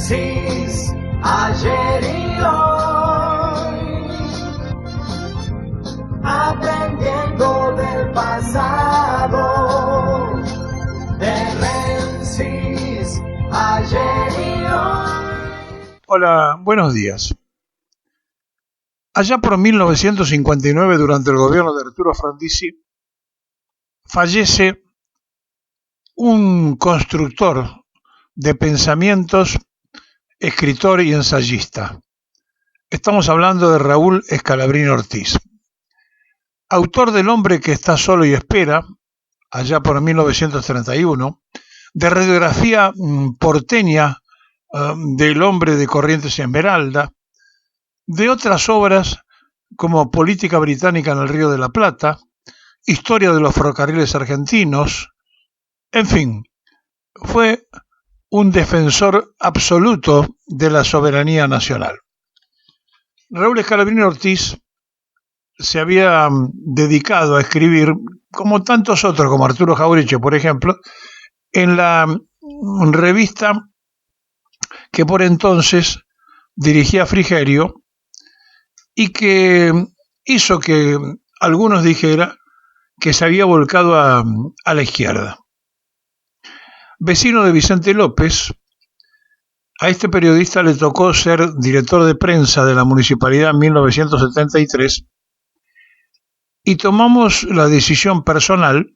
Génesis, ayer y hoy, aprendiendo del pasado. Génesis, ayer y hoy. Hola, buenos días. Allá por 1959, durante el gobierno de Arturo Frondizi, fallece un constructor de pensamientos, escritor y ensayista. Estamos hablando de Raúl Scalabrini Ortiz. Autor del Hombre que está solo y espera, allá por 1931, de radiografía porteña del hombre de Corrientes y Esmeralda, de otras obras como Política Británica en el Río de la Plata, Historia de los ferrocarriles argentinos, en fin, fue un defensor absoluto de la soberanía nacional. Raúl Scalabrini Ortiz se había dedicado a escribir, como tantos otros, como Arturo Jauretche, por ejemplo, en la revista que por entonces dirigía Frigerio y que hizo que algunos dijeran que se había volcado a la izquierda. Vecino de Vicente López, a este periodista le tocó ser director de prensa de la municipalidad en 1973 y tomamos la decisión personal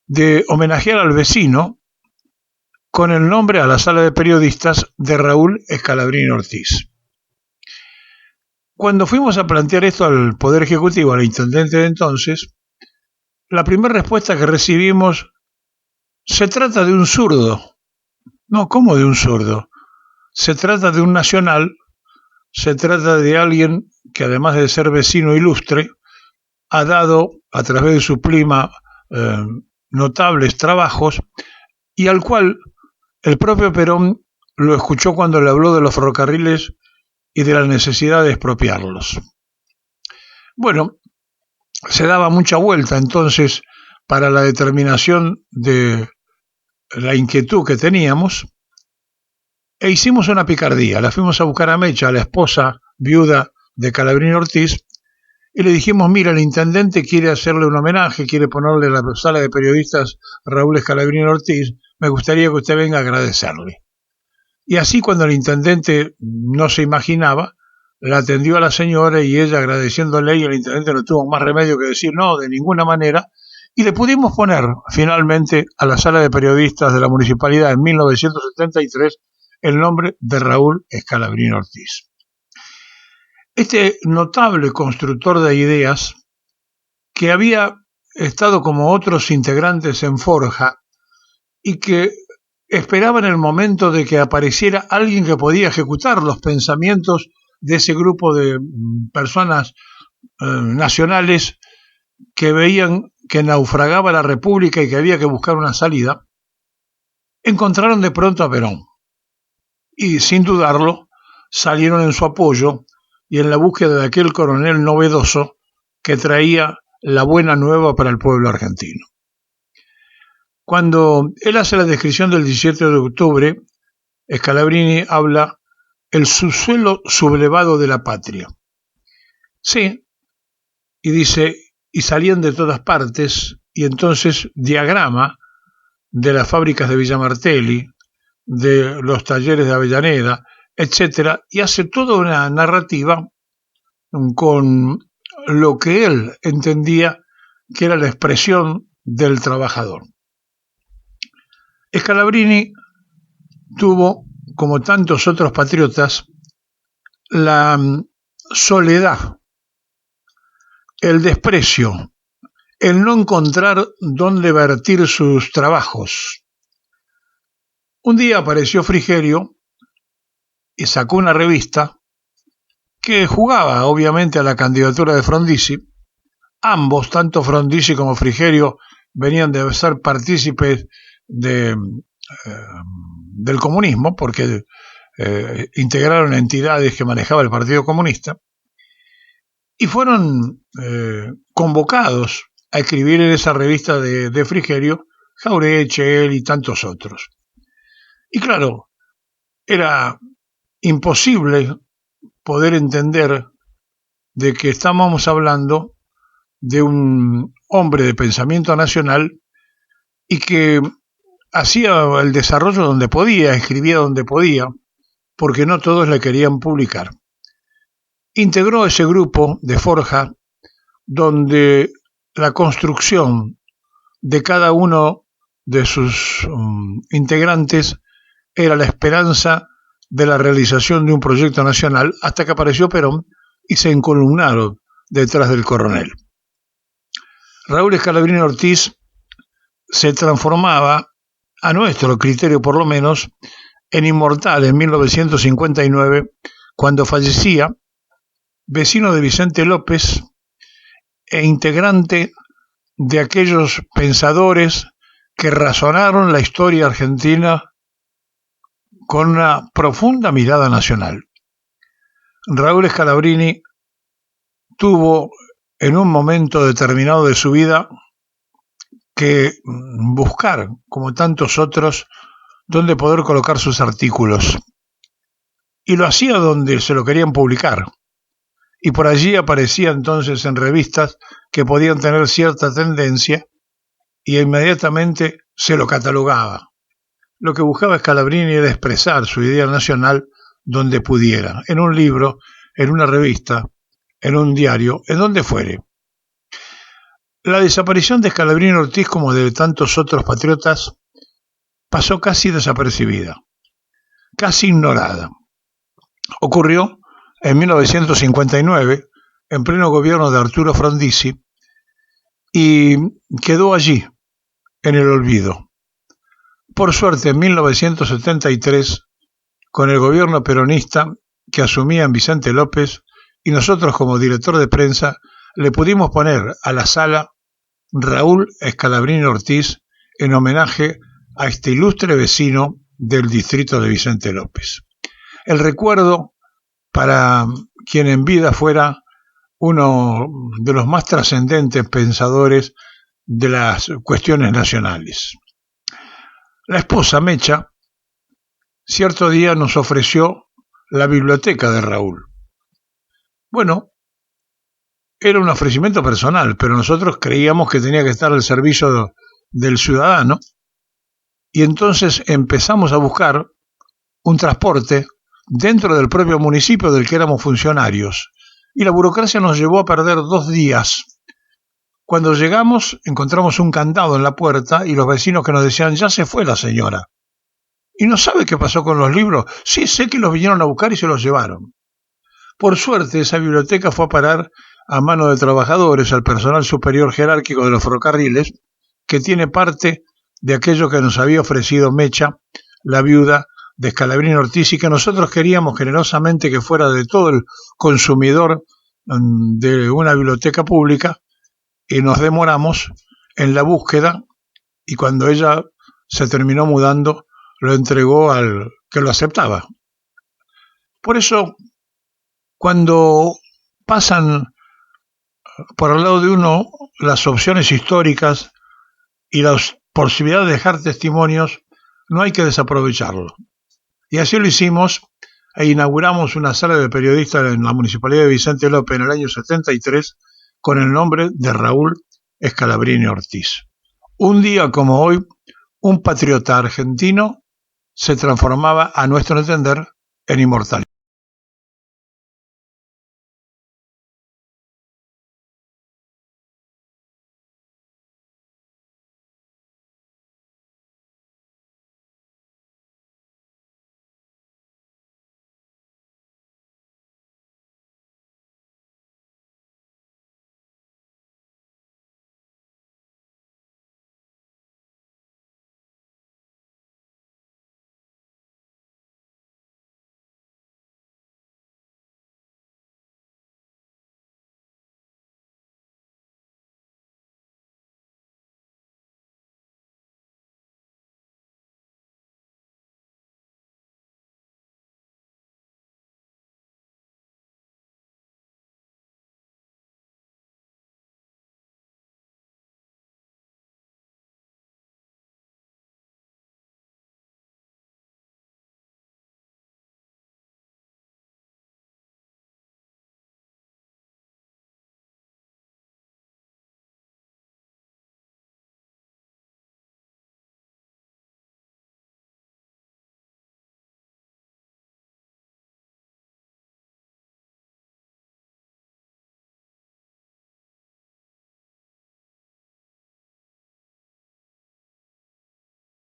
de homenajear al vecino con el nombre a la sala de periodistas de Raúl Scalabrini Ortiz. Cuando fuimos a plantear esto al Poder Ejecutivo, al intendente de entonces, la primera respuesta que recibimos: se trata de un zurdo. No, ¿cómo de un zurdo? Se trata de un nacional, se trata de alguien que, además de ser vecino ilustre, ha dado a través de su prima notables trabajos y al cual el propio Perón lo escuchó cuando le habló de los ferrocarriles y de la necesidad de expropiarlos. Bueno, se daba mucha vuelta entonces para la determinación de la inquietud que teníamos e hicimos una picardía. La fuimos a buscar a Mecha, a la esposa viuda de Scalabrini Ortiz, y le dijimos: mira, el intendente quiere hacerle un homenaje, quiere ponerle la sala de periodistas a Raúl Scalabrini Ortiz, me gustaría que usted venga a agradecerle. Y así, cuando el intendente no se imaginaba, la atendió a la señora y ella, agradeciéndole, y el intendente no tuvo más remedio que decir no, de ninguna manera, y le pudimos poner finalmente a la sala de periodistas de la municipalidad en 1973 el nombre de Raúl Scalabrini Ortiz. Este notable constructor de ideas, que había estado como otros integrantes en Forja y que esperaba en el momento de que apareciera alguien que podía ejecutar los pensamientos de ese grupo de personas nacionales que veían que naufragaba la República y que había que buscar una salida, encontraron de pronto a Perón y, sin dudarlo, salieron en su apoyo y en la búsqueda de aquel coronel novedoso que traía la buena nueva para el pueblo argentino. Cuando él hace la descripción del 17 de octubre, Scalabrini habla el subsuelo sublevado de la patria. Sí, y dice, y salían de todas partes, y entonces diagrama de las fábricas de Villa Martelli, de los talleres de Avellaneda, etcétera, y hace toda una narrativa con lo que él entendía que era la expresión del trabajador. Scalabrini tuvo, como tantos otros patriotas, la soledad, el desprecio, el no encontrar dónde vertir sus trabajos. Un día apareció Frigerio y sacó una revista que jugaba obviamente a la candidatura de Frondizi. Ambos, tanto Frondizi como Frigerio, venían de ser partícipes del comunismo, porque integraron entidades que manejaba el Partido Comunista, y fueron convocados a escribir en esa revista de Frigerio, Jauretche, él y tantos otros. Y claro, era imposible poder entender de que estábamos hablando de un hombre de pensamiento nacional y que hacía el desarrollo donde podía, escribía donde podía, porque no todos le querían publicar. Integró ese grupo de forja donde la construcción de cada uno de sus integrantes era la esperanza de la realización de un proyecto nacional, hasta que apareció Perón y se encolumnaron detrás del coronel. Raúl Scalabrini Ortiz se transformaba, a nuestro criterio por lo menos, en inmortal en 1959, cuando fallecía, vecino de Vicente López e integrante de aquellos pensadores que razonaron la historia argentina con una profunda mirada nacional. Raúl Scalabrini tuvo en un momento determinado de su vida que buscar, como tantos otros, dónde poder colocar sus artículos. Y lo hacía donde se lo querían publicar. Y por allí aparecía entonces en revistas que podían tener cierta tendencia y inmediatamente se lo catalogaba. Lo que buscaba Scalabrini era expresar su idea nacional donde pudiera, en un libro, en una revista, en un diario, en donde fuere. La desaparición de Scalabrini Ortiz, como de tantos otros patriotas, pasó casi desapercibida, casi ignorada. Ocurrió en 1959, en pleno gobierno de Arturo Frondizi, y quedó allí, en el olvido. Por suerte, en 1973, con el gobierno peronista que asumían Vicente López y nosotros como director de prensa, le pudimos poner a la sala Raúl Scalabrini Ortiz en homenaje a este ilustre vecino del distrito de Vicente López. El recuerdo para quien en vida fuera uno de los más trascendentes pensadores de las cuestiones nacionales. La esposa Mecha cierto día nos ofreció la biblioteca de Raúl. Bueno, era un ofrecimiento personal, pero nosotros creíamos que tenía que estar al servicio del ciudadano, y entonces empezamos a buscar un transporte dentro del propio municipio del que éramos funcionarios, y la burocracia nos llevó a perder 2 días. Cuando llegamos encontramos un candado en la puerta y los vecinos que nos decían: ya se fue la señora. ¿Y no sabe qué pasó con los libros? Sí, sé que los vinieron a buscar y se los llevaron. Por suerte, esa biblioteca fue a parar a mano de trabajadores, al personal superior jerárquico de los ferrocarriles, que tiene parte de aquello que nos había ofrecido Mecha, la viuda de Scalabrini Ortiz, y que nosotros queríamos generosamente que fuera de todo el consumidor de una biblioteca pública, y nos demoramos en la búsqueda, y cuando ella se terminó mudando, lo entregó al que lo aceptaba. Por eso, cuando pasan por al lado de uno las opciones históricas y la posibilidad de dejar testimonios, no hay que desaprovecharlo. Y así lo hicimos e inauguramos una sala de periodistas en la Municipalidad de Vicente López en el año 73 con el nombre de Raúl Scalabrini Ortiz. Un día como hoy, un patriota argentino se transformaba, a nuestro entender, en inmortal.